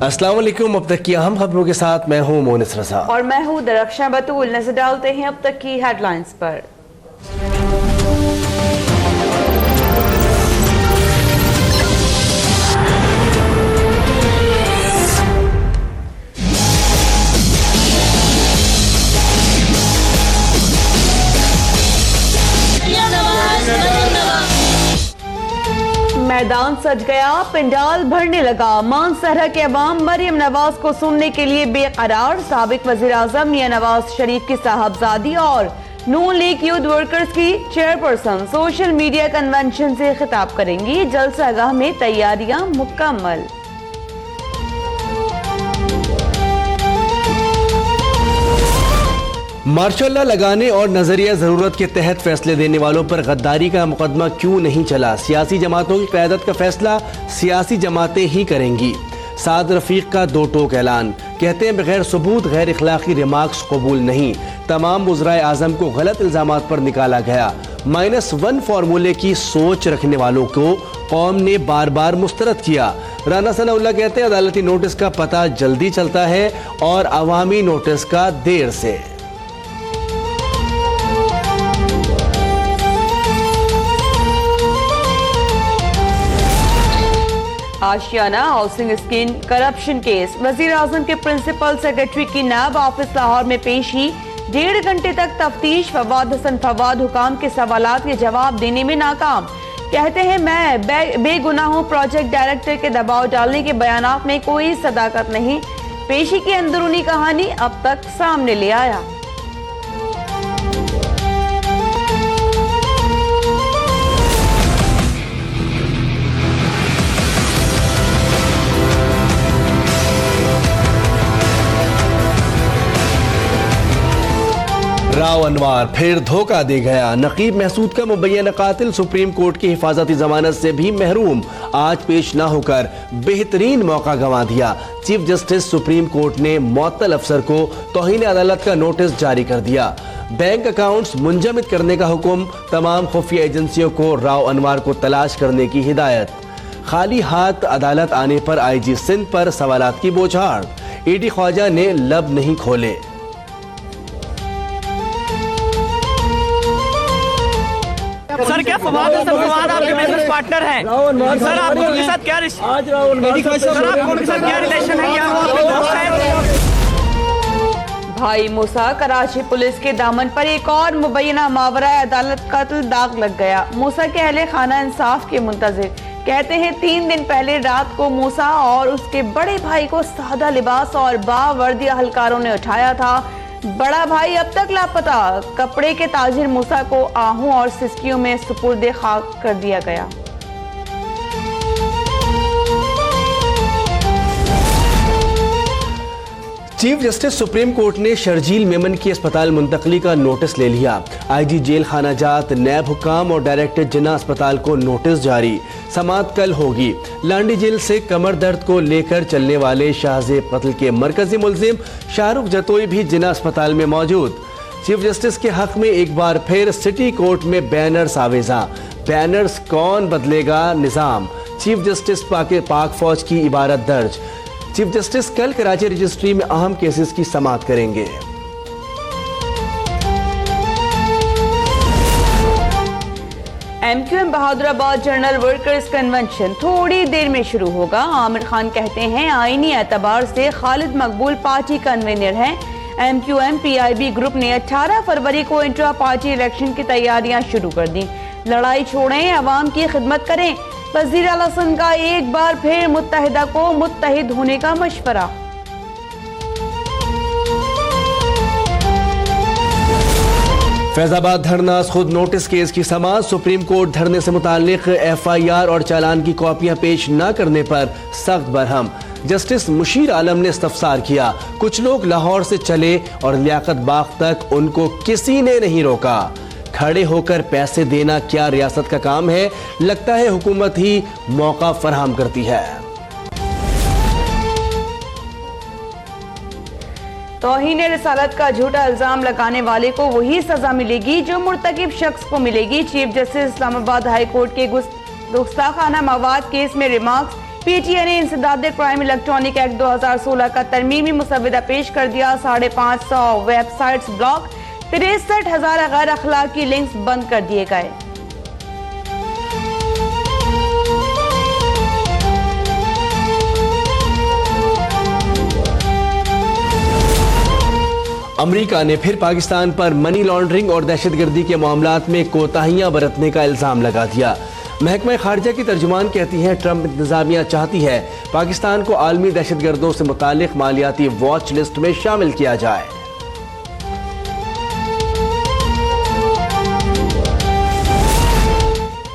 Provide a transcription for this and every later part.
अस्सलाम वालेकुम। अब तक की अहम खबरों के साथ मैं हूं मोनिस रजा और मैं हूं दरख्शां बतूल। नजर डालते हैं अब तक की हेडलाइंस पर। मैदान सज गया, पंडाल भरने लगा। मानसहरा के अवाम मरियम नवाज को सुनने के लिए बेकरार। साबिक वजीर आजम मियां नवाज शरीफ की साहबजादी और नून लीग यूथ वर्कर्स की चेयरपर्सन सोशल मीडिया कन्वेंशन से खिताब करेंगी। जलसागाह में तैयारियां मुकम्मल। मार्शल लॉ लगाने और नजरिया जरूरत के तहत फैसले देने वालों पर गद्दारी का मुकदमा क्यों नहीं चला? सियासी जमातों की क़यादत का फैसला सियासी जमातें ही करेंगी। साद रफीक का दो टोक ऐलान, कहते हैं बगैर सबूत गैर इखलाकी रिमार्क्स कबूल नहीं। तमाम वज़राए आज़म को गलत इल्जामात पर निकाला गया। -1 फार्मूले की सोच रखने वालों को कौम ने बार बार मुस्तरद किया। राना सनाउल्लाह कहते हैं अदालती नोटिस का पता जल्दी चलता है और अवामी नोटिस का देर से। आशियाना हाउसिंग स्कीम करप्शन केस, वजीर आजम के प्रिंसिपल सेक्रेटरी की नायब ऑफिस लाहौर में पेशी। 1.5 घंटे तक तफ्तीश। फवाद हसन फवाद हुकाम के सवालात के जवाब देने में नाकाम। कहते हैं मैं बेगुनाह हूं। प्रोजेक्ट डायरेक्टर के दबाव डालने के बयानात में कोई सदाकत नहीं। पेशी की अंदरूनी कहानी अब तक सामने ले आया। राव अनवार फिर धोखा दे गया। नकीब महसूद का मुबैना कातिल सुप्रीम कोर्ट की हिफाजती जमानत से भी महरूम। आज पेश न होकर बेहतरीन मौका गंवा दिया। चीफ जस्टिस सुप्रीम कोर्ट ने मुअत्तल अफसर को तौहीन अदालत का नोटिस जारी कर दिया। बैंक अकाउंट्स मुंजमद करने का हुक्म। तमाम खुफिया एजेंसियों को राव अनवार को तलाश करने की हिदायत। खाली हाथ अदालत आने पर IG सिंध पर सवालात की बौछार। ED ख्वाजा ने लब नहीं खोले। सर क्या फवाद आपके बिजनेस पार्टनर हैं? सर आपको उनके साथ क्या रिलेशन है? भाई मूसा, कराची पुलिस के दामन पर एक और मुबैना मावरा अदालत कत्ल दाग लग गया। मूसा के अहले खाना इंसाफ के मुंतजिर कहते हैं 3 दिन पहले रात को मूसा और उसके बड़े भाई को सादा लिबास और बावर्दी अहलकारों ने उठाया था। बड़ा भाई अब तक लापता। कपड़े के ताजिर मूसा को आहू और सिस्कियों में सुपुर्दे खाक कर दिया गया। चीफ जस्टिस सुप्रीम कोर्ट ने शर्जील मेमन की अस्पताल मुंतकली का नोटिस ले लिया। IG जेल खाना जात, नैब हुकाम और डायरेक्टर जिन्ना अस्पताल को नोटिस जारी। समाअत कल होगी। लांडी जेल से कमर दर्द को लेकर चलने वाले शाहजेब कत्ल के मरकजी मुलजिम शाहरुख जतोई भी जिन्ना अस्पताल में मौजूद। चीफ जस्टिस के हक में एक बार फिर सिटी कोर्ट में बैनर्स आवेजा। बैनर्स कौन बदलेगा निजाम? चीफ जस्टिस पाक फौज की इबारत दर्ज। चीफ जस्टिस कल कराची रजिस्ट्री में अहम केसेस की समाअत करेंगे। MQM Bahadurabad general workers convention थोड़ी देर में शुरू होगा। आमिर खान कहते हैं आईनी एतबार से खालिद मकबूल पार्टी कन्वीनर हैं। MQM PIB ग्रुप ने 18 फरवरी को इंट्रा पार्टी इलेक्शन की तैयारियां शुरू कर दी। लड़ाई छोड़ें, अवाम की खिदमत करें। वज़ीर आला सिंध का एक बार फिर मुत्तहिदा को मुत्तहिद होने का मशवरा। फैजाबाद धरना खुद नोटिस केस की समाअत। सुप्रीम कोर्ट धरने से मुताल्लिक FIR और चालान की कॉपियां पेश न करने पर सख्त बरहम। जस्टिस मुशीर आलम ने इस्तफसार किया। कुछ लोग लाहौर से चले और लियाकत बाग तक, उनको किसी ने नहीं रोका। खड़े होकर पैसे देना क्या रियासत का काम है? लगता है हुकूमत ही मौका फराहम करती है। तौहीन रिसालत का झूठा इल्जाम लगाने वाले को वही सजा मिलेगी जो मुर्तकिब शख्स को मिलेगी। Chief justice Islamabad high court के गुस्ताखाना मवाद केस में रिमार्क्स। पीटीए ने इंसदाद क्राइम इलेक्ट्रॉनिक एक्ट 2016 का तरमीमी मुसव्वदा पेश कर दिया। 550 वेबसाइट्स ब्लॉक, 63,000 गैर अखलाकी लिंक्स बंद कर दिए गए। अमेरिका ने फिर पाकिस्तान पर मनी लॉन्ड्रिंग और दहशतगर्दी के मामलात में कोताहियां बरतने का इल्जाम लगा दिया। महकमा खारजा की तर्जुमान कहती है ट्रंप इंतजामिया चाहती है पाकिस्तान को आलमी दहशतगर्दों से मुतालिक मालियाती वॉच लिस्ट में शामिल किया जाए।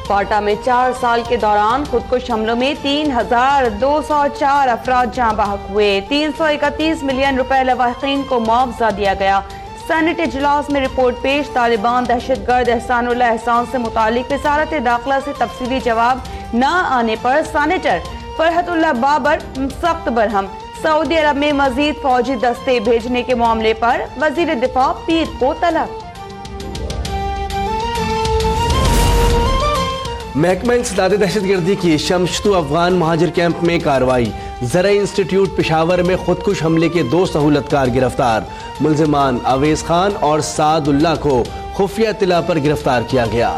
क्वाटा में 4 साल के दौरान खुदकुश हमलों में 3,204 अफराद जाँ बहक हुए। 331 मिलियन रुपए लवाहिकीन को मुआवजा दिया गया। सेनेट इजलास में रिपोर्ट पेश, तालिबान दहशतगर्द एहसानुल्लाह एहसान से मुतालिक वज़ारत दाखिला से तफसीली जवाब न आने पर सेनेटर फरहतुल्लाह बाबर सख्त बरहम। सऊदी अरब में मजीद फौजी दस्ते भेजने के मामले पर वजीर दिफा पीर को तलब। महकमा इंसदाद दहशतगर्दी की शमशतु अफगान महाजिर कैंप में कार्रवाई। ज़राई इंस्टीट्यूट पेशावर में खुदकुश हमले के 2 सहूलतकार गिरफ्तार। मुल्जिमान अवेज खान और सादुल्लाह को खुफिया इत्तला पर गिरफ्तार किया गया।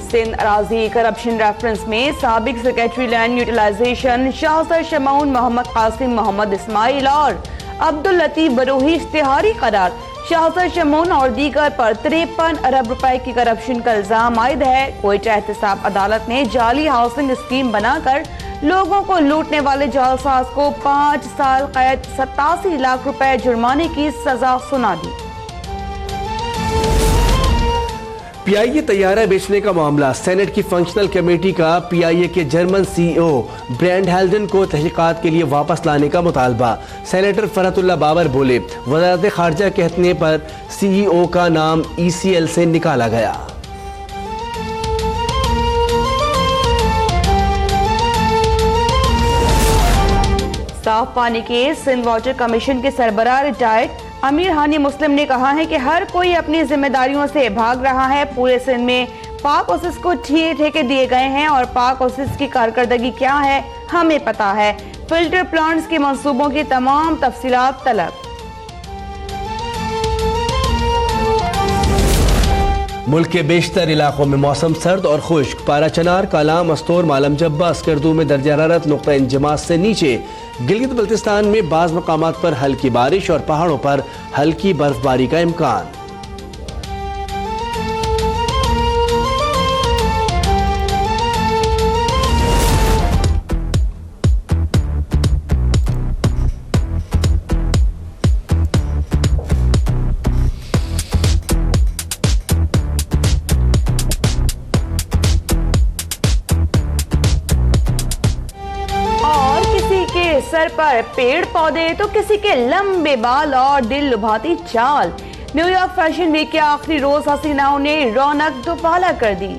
सिंध अराजी करप्शन रेफरेंस में साबिक सेक्रेटरी लैंड यूटिलाइजेशन शाहसर शमौन, मोहम्मद कासिम, मोहम्मद इस्माइल और अब्दुल लतीफ बरोही इश्तिहारी करार। शाहसर शमौन और दीगर पर 53 अरब रुपए की करप्शन का इल्जाम आयद है। कोयटा एहतसाब अदालत ने जाली हाउसिंग स्कीम बनाकर लोगों को लूटने वाले जालसाज को 5 साल कैद, 87 लाख रुपए जुर्माने की सजा सुना दी। पीआईए तैयारा बेचने का मामला, सेनेट की फंक्शनल कमेटी का पीआईए के जर्मन सीईओ ब्रैंड हेल्डन को तहकीकात के लिए वापस लाने का मुतालबा। सेनेटर फरहतुल्लाह बाबर बोले वज़ारत खारजा कहने पर सीईओ का नाम ईसीएल से निकाला गया। साफ पानी के सिंध वाटर कमीशन के सरबराह रिटायर्ड अमीर हानी मुस्लिम ने कहा है कि हर कोई अपनी जिम्मेदारियों से भाग रहा है। पूरे सिंध में पाक ओसिस को ठेके दिए गए हैं और पाक ओसिस की कारकर्दगी क्या है हमें पता है। फिल्टर प्लांट्स के मंसूबों की तमाम तफसीलात तलब। मुल्क के बेशतर इलाकों में मौसम सर्द और खुश्क। पारा चनार, कालाम, अस्तोर, मालम जब्बा, स्कर्दू में दर्जा हरारत नुक्ता इंजमास से नीचे। गिलगित बल्तिस्तान में बाज़ मकामात पर हल्की बारिश और पहाड़ों पर हल्की बर्फबारी का इम्कान। सर पर पेड़ पौधे तो किसी के लंबे बाल और दिल लुभाती चाल। न्यूयॉर्क फैशन वीक के आखिरी रोज हसीनाओं ने रौनक दुबाला कर दी।